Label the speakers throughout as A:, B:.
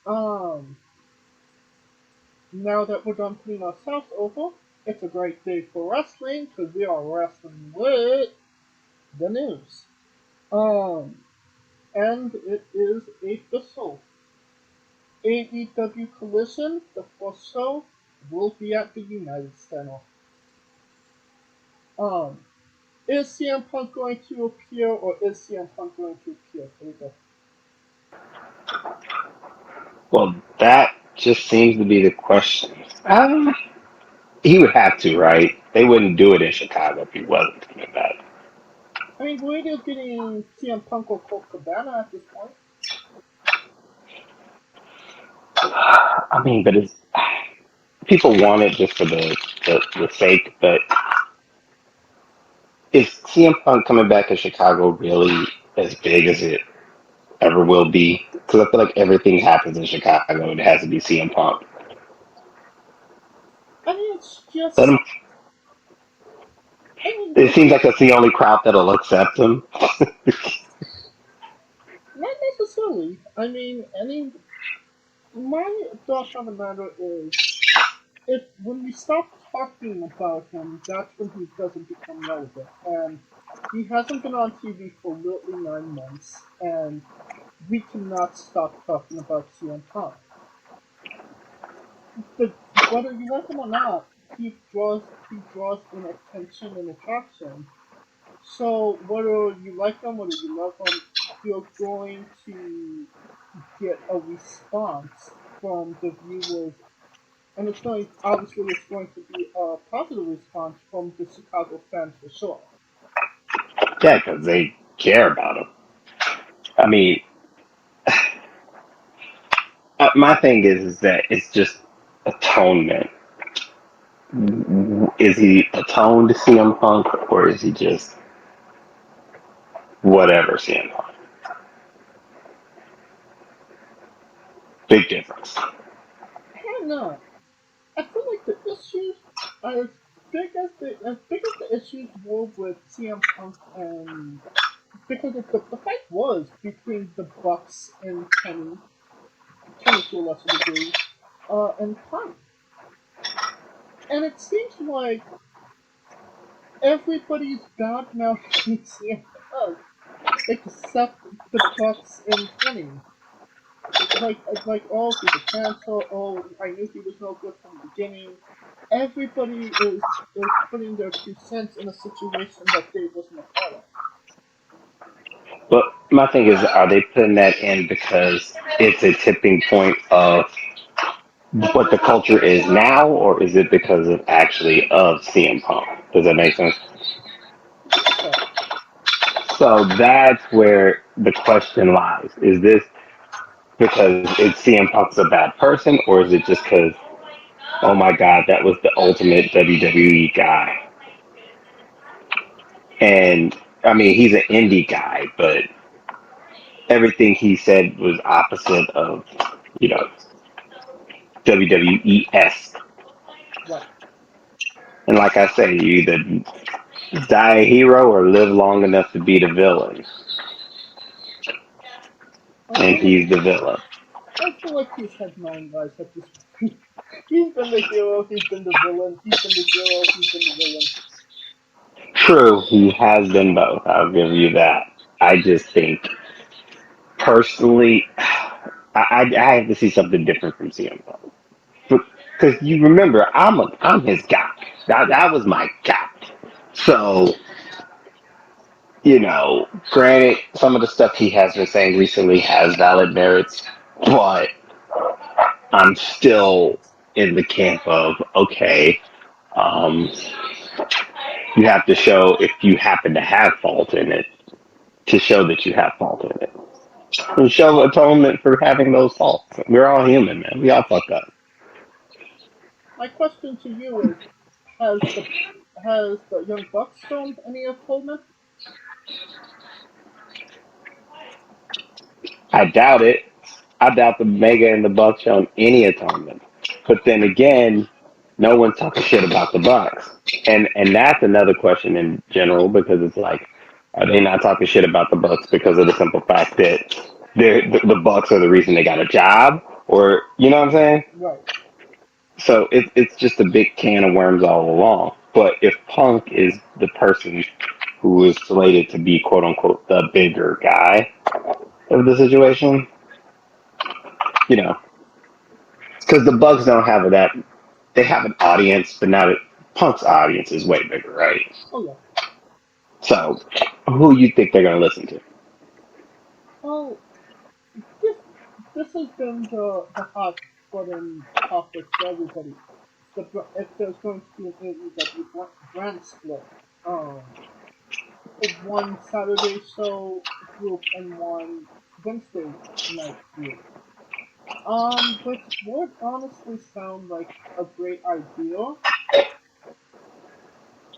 A: Um, Now that we're done putting ourselves over, it's a great day for wrestling because we are wrestling with the news. Um, and it is official. AEW Collison, the first show, will be at the United Center. Um, is CM Punk going to appear or is CM Punk going to appear? Here we go.
B: Well, that just seems to be the question. He would have to, right? They wouldn't do it in Chicago if he wasn't coming back.
A: I mean, we're either getting CM Punk or Colt Cabana at this point.
B: I mean, but it's people want it just for the sake, but is CM Punk coming back in Chicago really as big as it ever will be? Because I feel like everything happens in Chicago, it has to be CM Punk.
A: I mean, it's
B: Let him.
A: just. I mean,
B: It
A: the
B: seems
A: thing,
B: like that's the only crowd that'll accept him.
A: not necessarily. I mean, my thoughts on the matter is if when we stop talking about him, that's when he doesn't become relevant. And he hasn't been on TV for literally 9 months, and we cannot stop talking about CM Punk. The, whether you like him or not, he draws in attention and attraction. So whether you like him, whether you love him, you're going to get a response from the viewers, and it's going to be a positive response from the Chicago fans for sure.
B: Yeah, because they care about him. I mean, my thing is that it's just atonement. Is he atoned to CM Punk, or is he just whatever CM Punk? Big difference.
A: I don't know. I feel like the issues are as big as the issues were with CM Punk and because the fight was between the Bucks and Kenny to a lesser degree, and Punk, and it seems like everybody's bad mouthing CM Punk except the Bucks and Kenny. Oh, he's a cancer. Oh, I knew he was no good from the beginning. Everybody is putting their 2 cents in a situation that they wasn't a part of.
B: But my thing is, are they putting that in because it's a tipping point of what the culture is now, or is it because of actually of CM Punk? Does that make sense?
A: Yes, it does.
B: So that's where the question lies. Is this because it's CM Punk's a bad person, or is it just because, oh my God, that was the ultimate WWE guy? And I mean, he's an indie guy, but everything he said was opposite of, you know, WWE esque.
A: Right.
B: And like I say, you either die a hero or live long enough to be the villain.
A: I
B: And
A: feel like
B: he's the villain.
A: I feel like he's had 9 lives at this point. He's been the hero. He's been the villain. He's been the hero. He's been the villain.
B: True, he has been both. I'll give you that. I just think, personally, I have to see something different from CM Punk. Because you remember, I'm his guy. That was my guy. So, granted, some of the stuff he has been saying recently has valid merits, but I'm still in the camp of, okay, um, you have to show if you happen to have fault in it to show that you have fault in it. And show atonement for having those faults. We're all human, man. We all fuck up.
A: My question to you is: Has the has the Young Bucks shown any atonement?
B: I doubt it. I doubt the Mega and the Bucks shown any atonement. But then again, no one's talking shit about the Bucks. And that's another question in general because it's like, are they not talking shit about the Bucks because of the simple fact that the Bucks are the reason they got a job, or you know what I'm saying?
A: Right.
B: So it's just a big can of worms all along. But if Punk is the person who is slated to be quote unquote the bigger guy of the situation, you know, because the Bugs don't have that. They have an audience, but not Punk's audience is way bigger, right?
A: Oh yeah.
B: So who you think they're gonna listen to?
A: Well, this this has been the hot button topic for everybody. If there's going to be an AEW brand split, one Saturday show group and one Wednesday night group, which would honestly sound like a great idea.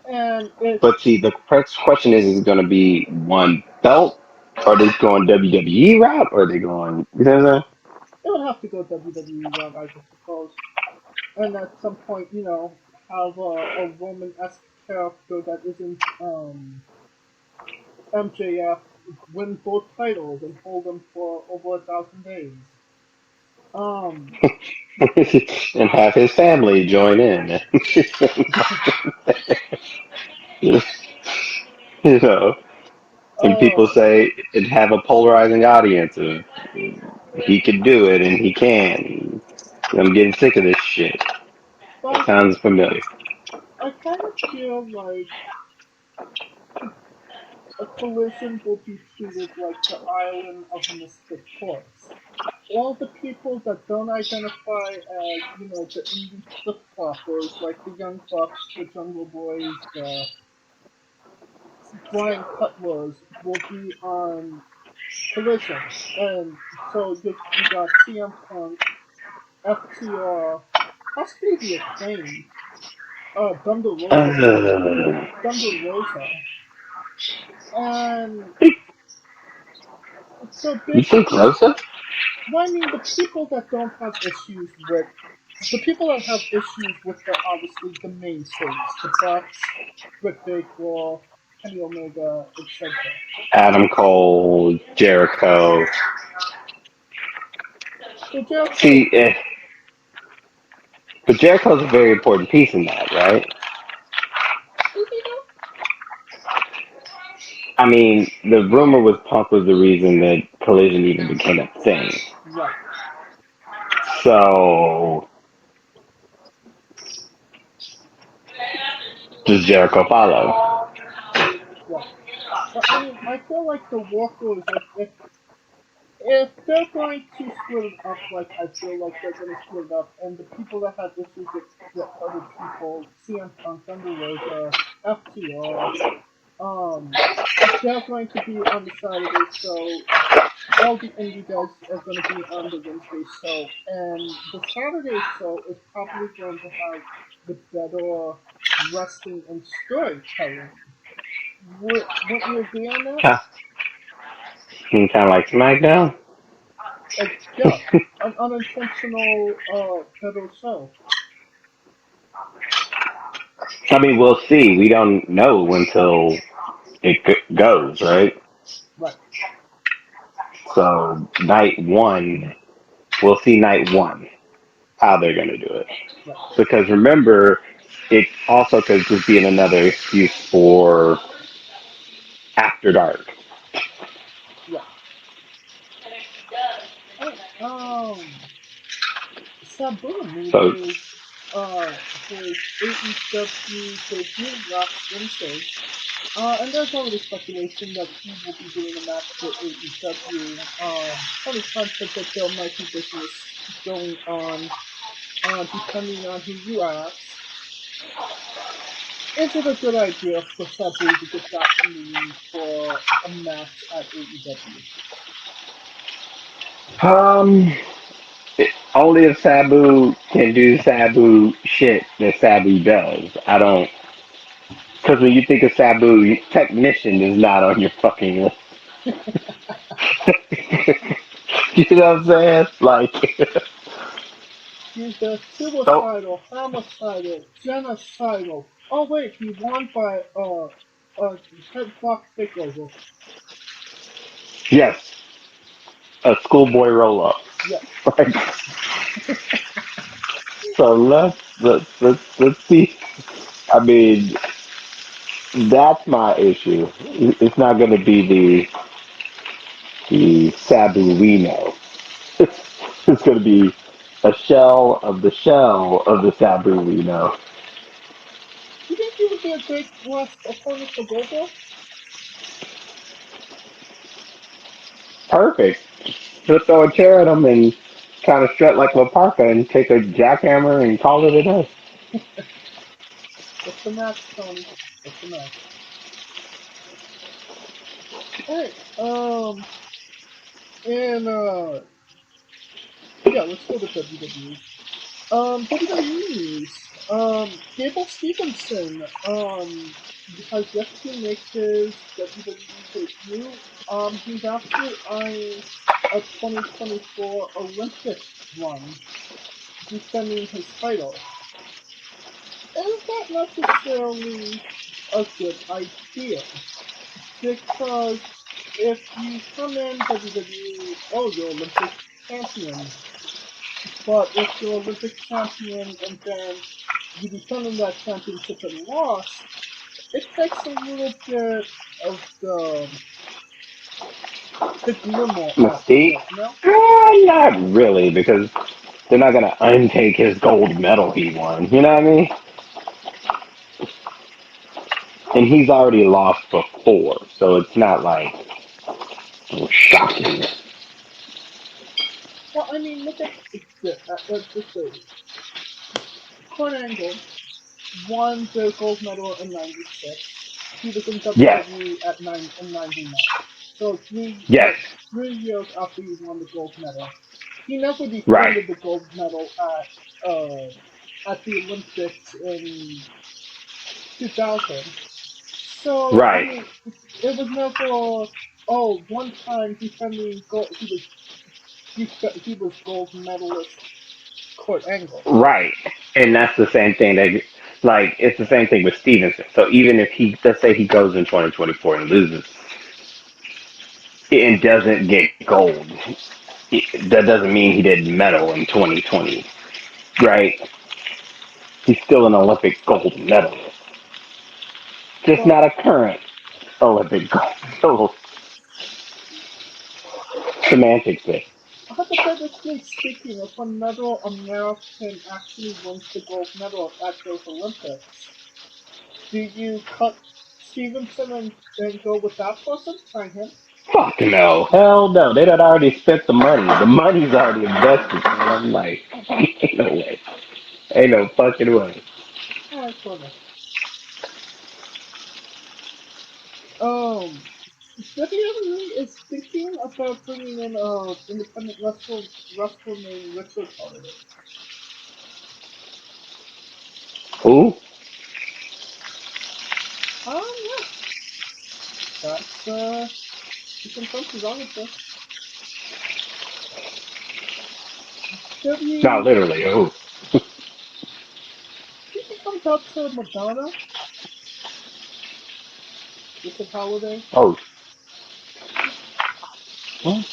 A: And it
B: But see, the first question is it going to be one belt? Are they going WWE route? Or are they going, you know what I'm
A: it would have to go WWE route, I suppose. And at some point, have a Roman-esque character that isn't MJF win both titles and hold them for over 1,000 days. Um,
B: saying? And have his family join in. you know, and people
A: uh,
B: say it have a polarizing audience of he could do it and he can. I'm getting sick of this shit.
A: but
B: Sounds familiar.
A: I kind of feel like a collision will be treated like the island of mystic horse. All the people that don't identify as, the indie flip floppers, like the Young Bucks, the Jungle Boys, the Brian Cutlers, will be on Collision. And so you got CM Punk, FTR, possibly the Acclaim, Thunder Rosa,
B: Uh,
A: Thunder Rosa, and so
B: you think
A: basically,
B: Rosa?
A: well, I mean, the people that have issues with the obviously the mainstays, the Bucks, Britt Baker, Kenny Omega, etc.
B: Adam Cole, Jericho.
A: So Jericho,
B: See, but Jericho's a very important piece in that, right?
A: is he though?
B: I mean, the rumor with Punk was the reason that Collision even became a thing.
A: Right,
B: So, does Jericho follow?
A: right. But I mean, I feel like the Workers, if they're going to split it up, like I feel like they're going to split it up, and the people that have issues with the other people, CM Punk, Thunder Rosa, FTR, um, they're going to be on the Saturday show. All the indie guys are going to be on the Wednesday show, and the Saturday show is probably going to have the better wrestling and storytelling. Wouldn't you agree on that?
B: Kind of like SmackDown.
A: Yeah, an unintentional better show.
B: I mean, we'll see. We don't know until it goes, right?
A: Right,
B: So, night one, we'll see night one how they're going to do it.
A: right,
B: Because remember, it also could just be another excuse for after dark.
A: right. Oh, Sabu made
B: So,
A: his AEW debut last Wednesday. And there's already speculation that he will be doing a match for AEW. Tony Khan said that there might be business going on, depending on who you ask. Is it a good idea for Sabu to get back in the ring for a match at AEW?
B: um, only if Sabu can do Sabu shit that Sabu does. I don't, because when you think of Sabu, technician is not on your fucking list. You know what I'm saying? Like,
A: He's a
B: so
A: suicidal, homicidal, genocidal. Oh wait, he won by head box takeover.
B: yes, a schoolboy roll up.
A: Yes.
B: Like, So let's see. I mean, that's my issue. It's not going to be the Sabu we know. It's going to be a shell of the Sabu we know.
A: You think he would be a great last opponent for Goldberg?
B: Perfect. Just throw a chair at him and kind of strut like Laparka and take a jackhammer and call it a day.
A: What's the match, Tony? What's the match? Alright, and, yeah, let's go to WWE. WWE news. Gable Stevenson, has yet to make his WWE debut. He's actually eyeing a 2024 Olympic run, defending his title. Is that necessarily a good idea? Because if you come in WWE, oh, you're Olympic champion, but if you're Olympic champion and then you defended that championship and lost, it takes a little bit of the glimmer off of
B: Mystique?
A: it, you know?
B: Not really, because they're not gonna untake his gold medal he won. You know what I mean? And he's already lost before, so it's not like shocking.
A: Well, I mean, look at this way. Kurt Angle won the gold medal in '96. He was in
B: Yes,
A: WWE in '99. So
B: yes,
A: 3 years after he won the gold medal, he never
B: right,
A: defended the gold medal at the Olympics in 2000. So I
B: right,
A: mean, it was never, oh, one time defending gold. He was gold medalist Kurt Angle.
B: right. And that's the same thing that, like, it's the same thing with Stevenson. So even if he, let's say he goes in 2024 and loses and doesn't get gold, that doesn't mean he didn't medal in 2020, right? He's still an Olympic gold medalist, just
A: But
B: not a current Olympic gold. So semantics there.
A: hypothetically speaking, if another American actually wins the gold medal at those Olympics, do you cut Stevenson and go with that person? Sign him?
B: Fuck no. Hell no. They done already spent the money. The money's already invested. And I'm like, ain't no way. Ain't no fucking way.
A: Alright, fair enough. Um, WWE is thinking about bringing in a independent wrestler named Richard Holiday.
B: Who?
A: Yeah, that's the consensus, I would say.
B: Not
A: W,
B: literally. Who?
A: think he comes out to Madonna, Richard Holiday.
B: Oh, well,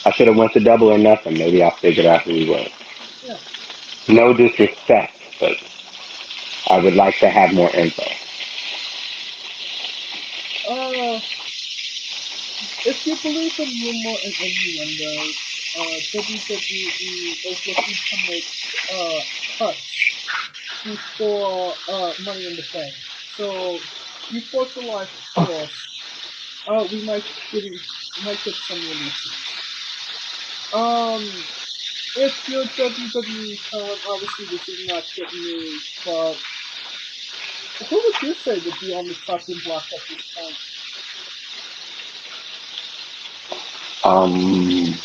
B: I should have went to Double or Nothing. Maybe I'll figure it out who he was.
A: Yeah.
B: No disrespect, but I would like to have more info.
A: Uh, if you believe in rumor and innuendo, WWE is looking to make cuts before Money in the Bank. So before July 1st, we might get some releases. Um, if you're WWE fan, obviously this is not good news, but who would you say would be on the chopping block at this point?
B: Um,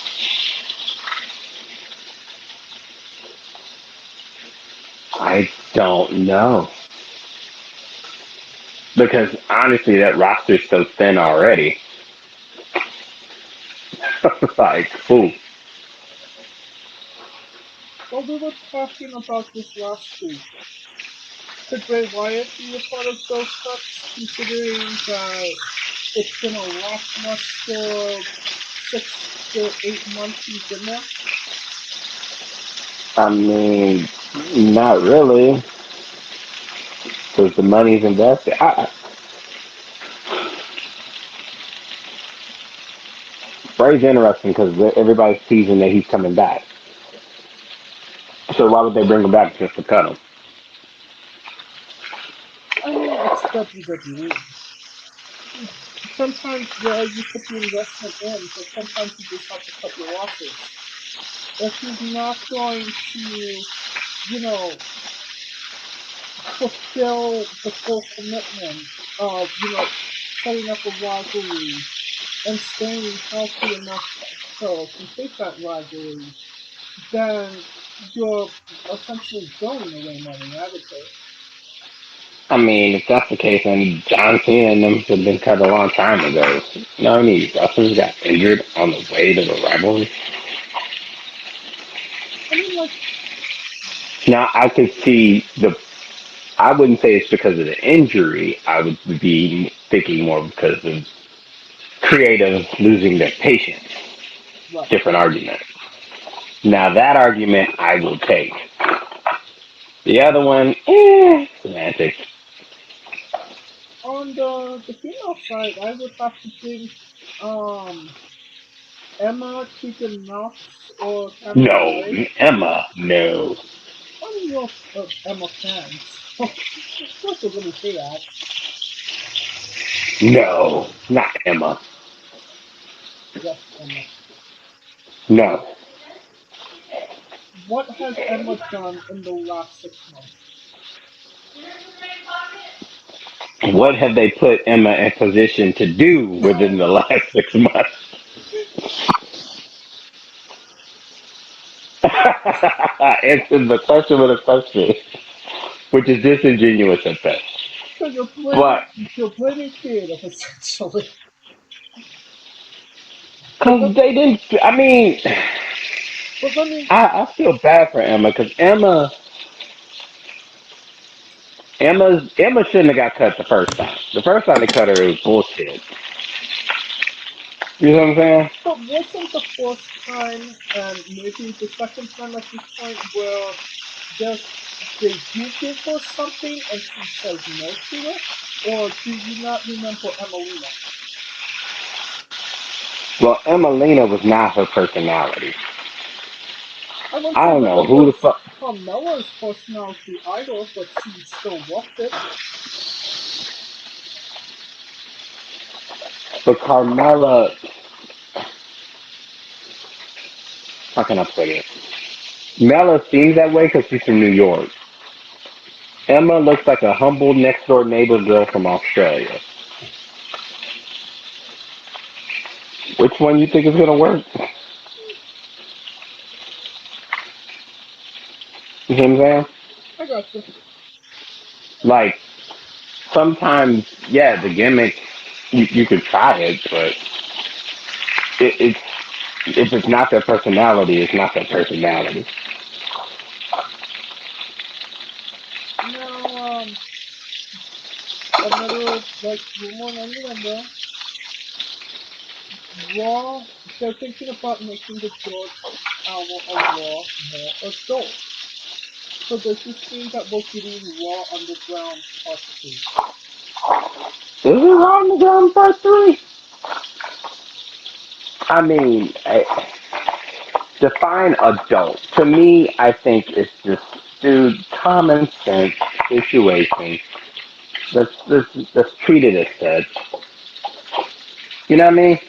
B: I don't know. Because honestly, that roster's so thin already. Like, who?
A: Well, we were talking about this last week. Could Bray Wyatt be a part of those cuts, considering that it's been a lackluster 6 to 8 months he's been there?
B: I mean, not really, because the money's invested. Bray's interesting because everybody's teasing that he's coming back. So why would they bring him back just to cut him?
A: I mean, it's WWE. Sometimes where you put the investment in, so sometimes you just have to cut your losses. If he's not going to, you know, fulfill the full commitment of, setting up a rivalry and staying healthy enough so can take that rivalry, then you're essentially throwing away money, I would say.
B: I mean, if that's the case, then John Cena and them should have been cut a long time ago. You know what I mean? Wrestlers got injured on the way to the rivalry.
A: I mean, like,
B: Now, I could see the. I wouldn't say it's because of the injury. I would be thinking more because of creative losing their patience.
A: right.
B: Different argument. Now, that argument I will take. The other one, semantics.
A: On the female side, I would have to think um, Emma, Tegan Knox, or Candice
B: No,
A: LeRae.
B: Emma, no.
A: I mean, you're Emma fan, so of course you're going to say that.
B: No, not Emma.
A: Yes, Emma.
B: No.
A: What has Emma done in the last 6 months?
B: What have they put Emma in position to do within the last 6 months? Answer the question with a question, which is disingenuous at best.
A: So
B: But
A: you're blaming creative essentially. But
B: because they didn't, I mean,
A: let me.
B: I feel bad for Emma because Emma shouldn't have got cut the first time. The first time they cut her, it was bullshit. You know what I'm saying?
A: But wasn't the first time and maybe the second time at this point where just they do give her something and she says no to it? Or do you not remember Emelina?
B: Well, Emmalina was not her personality.
A: I wouldn't
B: I
A: say
B: don't
A: that
B: know
A: it
B: who the
A: was
B: fuck,
A: Carmella's personality either, but she still walked it.
B: but Carmella, how can I put it? Mela seems that way because she's from New York. Emma looks like a humble next door neighbor girl from Australia. Which one you think is gonna work? You know what I'm saying?
A: I got you.
B: Like sometimes, yeah, the gimmick you could try it, but it's if it's not their personality, it's not their personality.
A: Now, another like rumor and innuendo. Raw, they're thinking about making the third hour of Raw more adult. So does this mean that we're getting Raw Underground Part 2?
B: Is it wrong to go in part three? I mean, define adult. To me, I think it's just, dude, common sense situation. Let's treat it as such. You know what I mean?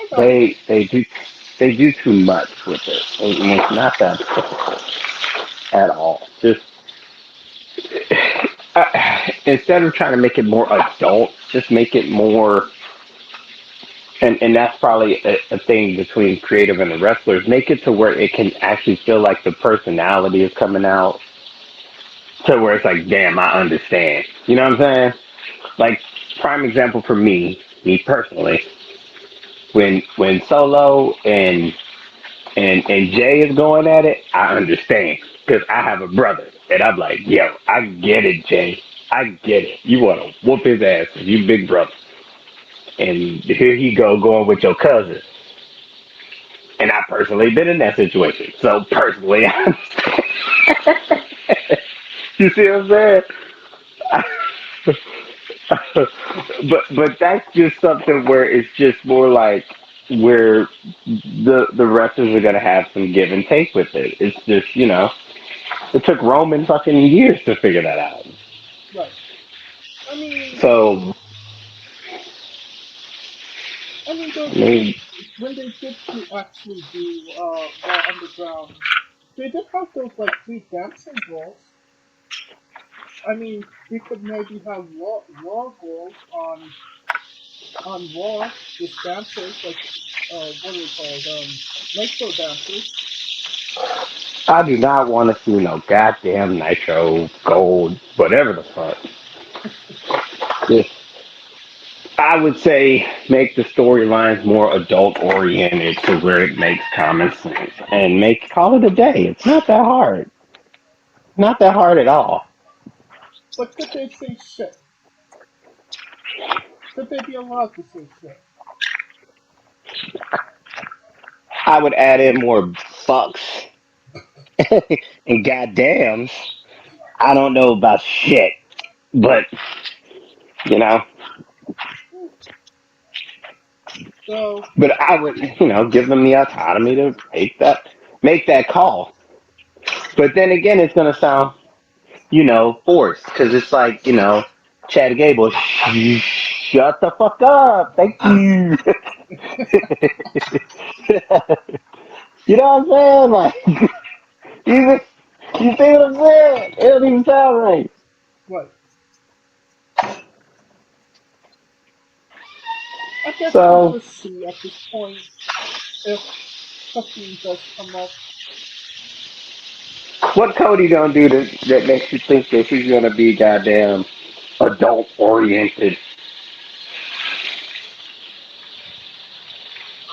A: I got you.
B: They do too much with it. And it's not that at all. Just instead of trying to make it more adult, just make it more. And that's probably a thing between creative and the wrestlers. Make it to where it can actually feel like the personality is coming out. To where it's like, damn, I understand. You know what I'm saying? Like prime example for me personally, when Solo and Jay is going at it, I understand because I have a brother, and I'm like, yo, I get it, Jay, I get it. You want to whoop his ass, you big brother, and here he go going with your cousin, and I personally been in that situation. So personally, you see what I'm saying? But that's just something where it's just more like where the wrestlers are gonna have some give and take with it. It's just it took Roman fucking years to figure that out.
A: right. I mean,
B: So
A: though
B: I mean,
A: when they did to actually do Raw Underground, they did have those like three dancing girls. I mean, we could maybe have Raw girls on Raw, just dancers like what are they called? Nitro dancers.
B: I do not want to see no goddamn Nitro Gold, whatever the fuck. Just, I would say make the storylines more adult oriented to where it makes common sense and make call it a day. It's not that hard. Not that hard at all.
A: But could they say shit? Could they be allowed to say shit?
B: I would add in more fucks and goddams. I don't know about shit, but you know,
A: So,
B: but I would, give them the autonomy to make that call. But then again, it's gonna sound, forced because it's like, Chad Gable, shut the fuck up, thank you. You know what I'm saying? Like, you, you see what I'm saying? It don't even sound right.
A: what? I guess we'll
B: So,
A: just see at this point if something does come up.
B: what Cody gonna do that makes you think that he's gonna be goddamn adult oriented?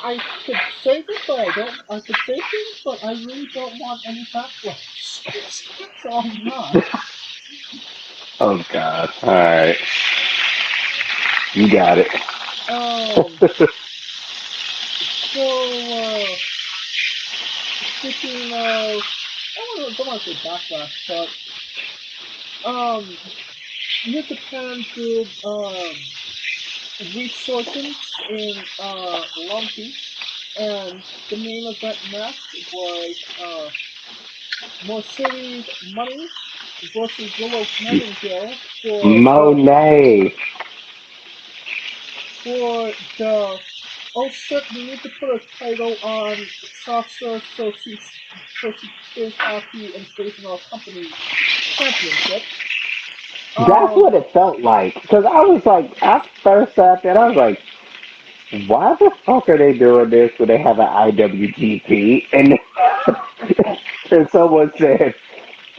A: I could say this, but I don't. I could say things, but I really don't want any backlash. So I'm not.
B: Oh God! All right, you got it.
A: Um. So, speaking of, don't want to say backlash, but New Japan did resurgence in Long Beach, and the main event match was Mercedes Money versus Willow Nightingale
B: Monet.
A: for the oh shit, we need to put a title on Sasha so she stays happy and stays in our company championship.
B: That's
A: Um
B: what it felt like. Because I was like, I first sat there, I was like, why the fuck are they doing this when they have an IWGP? And someone said,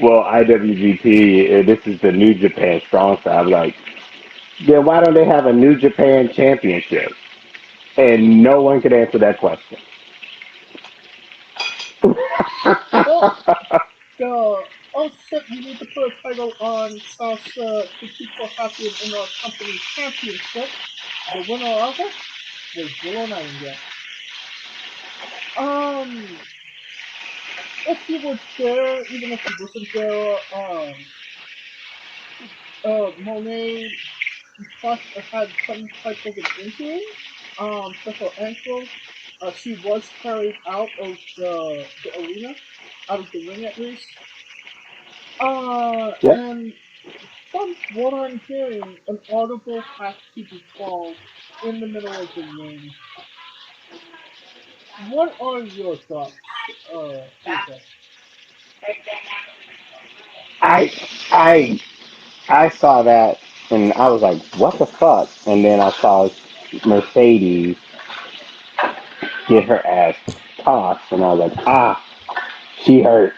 B: well, IWGP, this is the New Japan Strong Style. I'm like, then why don't they have a New Japan Championship? And no one could answer that question.
A: well the oh shit, we need to put a title on Sasha to keep her happy and in our company championship. The winner of it was Willow Nightingale. Um if you were there, even if you wasn't there, Monet had some type of an injury to her ankle. She was carried out of the arena, out of the ring at least.
B: Yep.
A: And from what I'm hearing, an audible had to be called in the middle of the ring. What are your thoughts, AJ?
B: I I I saw that and I was like, what the fuck? And then I saw Mercedes get her ass tossed, and I was like, she hurt.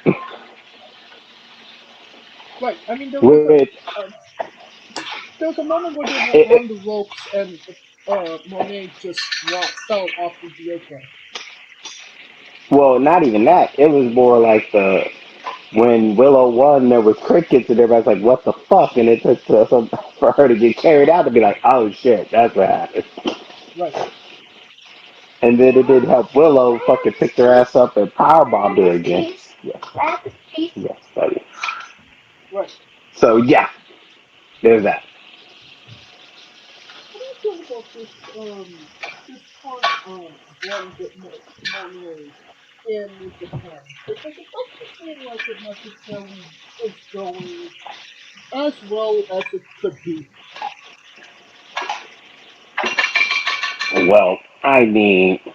A: Right. I mean,
B: Which
A: uh, there was a moment where they were
B: it,
A: on the ropes and Monet just fell off of the apron.
B: well, not even that. It was more like the when Willow won, there was crickets, and everybody's like, "What the fuck?" And it took for her to get carried out to be like, "Oh shit, that's what happened."
A: Right.
B: And then it didn't help Willow fucking pick their ass up and powerbombed her again. Yes, yes, buddy.
A: Right.
B: So yeah, there's that.
A: What do you feel about this current run that Monet in New Japan? Because it doesn't seem like it necessarily is going as well as it could be.
B: Well, I mean, if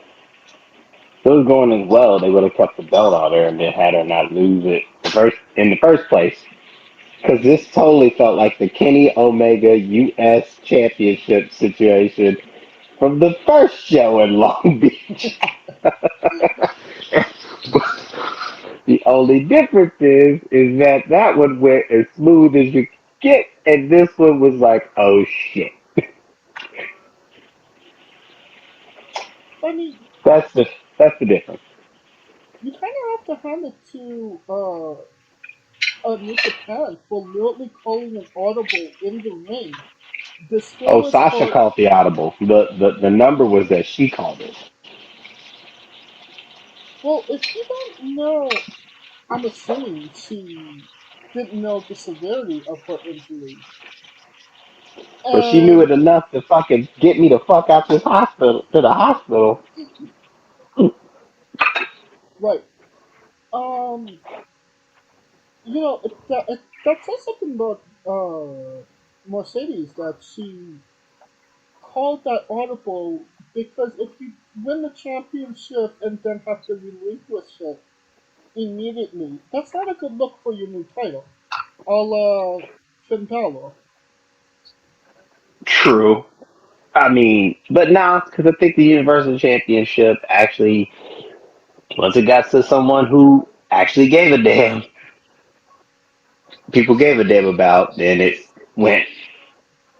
B: it was going as well, they would have kept the belt on her and then had her not lose it in the first place. Because this totally felt like the Kenny Omega U.S. Championship situation from the first show in Long Beach. The only difference is that that one went as smooth as you get, and this one was like, oh shit.
A: I mean,
B: That's the that's the difference.
A: you kind of have to hand it to New Japan for literally calling an audible in the ring. The
B: Oh,
A: scoreless
B: Sasha
A: for
B: called the audible. The number was that she called it.
A: well, if she don't know, I'm assuming she didn't know the severity of her injury.
B: But she knew
A: And
B: it enough to fucking get me the fuck out this hospital to the hospital.
A: right, um, that says something about Mercedes that she called that audible because if you win the championship and then have to relinquish it immediately, that's not a good look for your new title. A la Finn Balor.
B: True. I mean, but nah, because I think the Universal Championship actually, once it got to someone who actually gave a damn, people gave a damn about, then it went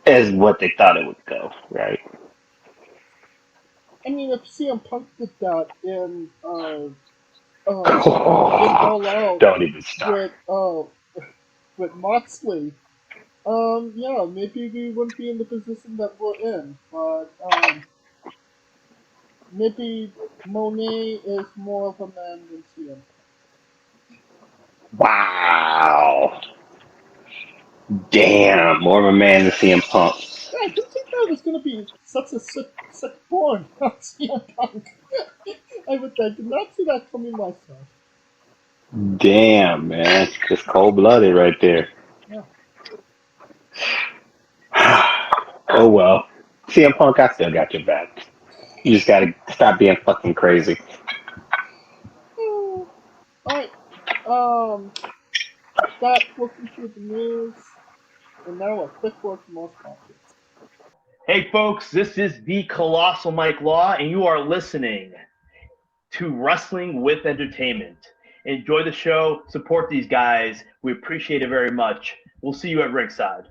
B: as what they thought it would go, right?
A: I mean, if CM Punk did that in All Out
B: Don't even start.
A: with Moxley, yeah, maybe we wouldn't be in the position that we're in. But maybe Monet is more of a man than CM.
B: Wow. Damn. More of a man than CM Punk.
A: Yeah, I didn't think that was going to be such a sick born on CM Punk. I did not see that coming myself.
B: Damn, man. Just cold blooded right there.
A: Yeah.
B: Oh well. CM Punk, I still got your back. You just gotta stop being fucking crazy.
A: All right. Um, that will conclude the news. And now a quick word from our sponsors.
C: Hey, folks, this is the Colossal Mike Law, and you are listening to Wrestling with Entertainment. Enjoy the show. Support these guys. We appreciate it very much. We'll see you at ringside.